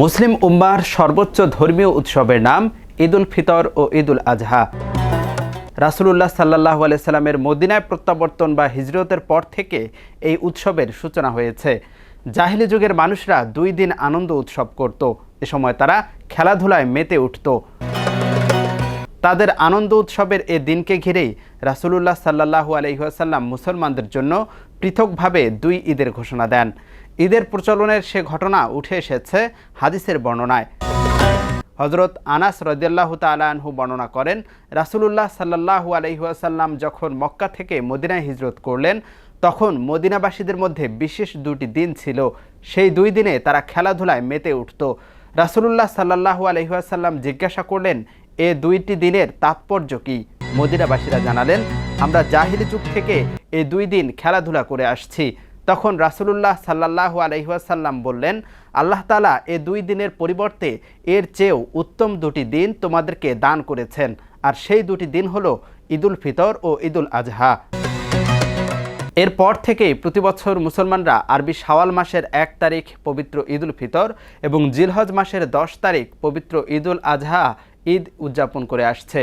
মুসলিম উম্মাহর সর্বোচ্চ ধর্মীয় উৎসবের নাম ঈদ উল ফিতর ও ঈদ উল আজহা। রাসূলুল্লাহ সাল্লাল্লাহু আলাইহি সাল্লামের মদিনায় প্রত্যাবর্তন বা হিজরতের পর থেকে এই উৎসবের সূচনা হয়েছে। জাহিলি যুগের মানুষরা 2 দিন আনন্দ উৎসব করত। এ সময় তারা খেলাধুলায় মেতে উঠত। তাদের আনন্দ উৎসবের এ দিনকে ঘিরেই রাসূলুল্লাহ সাল্লাল্লাহু আলাইহি ওয়াসাল্লাম মুসলমানদের জন্য পৃথকভাবে 2 ঈদের ঘোষণা দেন। ঈদের প্রচলনের সে ঘটনা উঠে এসেছে হাদিসের বর্ণনায়। হযরত আনাস রাদিয়াল্লাহু তাআলা আনহু বর্ণনা করেন, রাসূলুল্লাহ সাল্লাল্লাহু আলাইহি ওয়াসাল্লাম যখন মক্কা থেকে মদিনায় হিজরত করলেন, তখন মদিনাবাসীদের মধ্যে বিশেষ 2টি দিন ছিল। সেই 2 দিনে তারা খেলাধুলায় মেতে উঠত। রাসূলুল্লাহ সাল্লাল্লাহু আলাইহি ওয়াসাল্লাম জিজ্ঞাসা করলেন, এ 2টি দিনের তাৎপর্য কি? মদিনাবাসীরা জানালেন, আমরা জাহিলি যুগ থেকে এই 2 দিন খেলাধুলা করে আসছি। তখন রাসূলুল্লাহ সাল্লাল্লাহু আলাইহি ওয়াসাল্লাম বললেন, আল্লাহ তাআলা এই 2 দিনের পরিবর্তে এর চেয়েও উত্তম 2টি দিন তোমাদেরকে দান করেছেন, আর সেই 2টি দিন হলো ঈদ উল ফিতর ও ঈদ উল আজহা। এরপর থেকেই প্রতিবছর মুসলমানরা আরবি শাওয়াল মাসের 1 তারিখ পবিত্র ঈদ উল ফিতর এবং জিলহজ মাসের 10 তারিখ পবিত্র ঈদ উল আজহা ঈদ উদযাপন করে আসছে।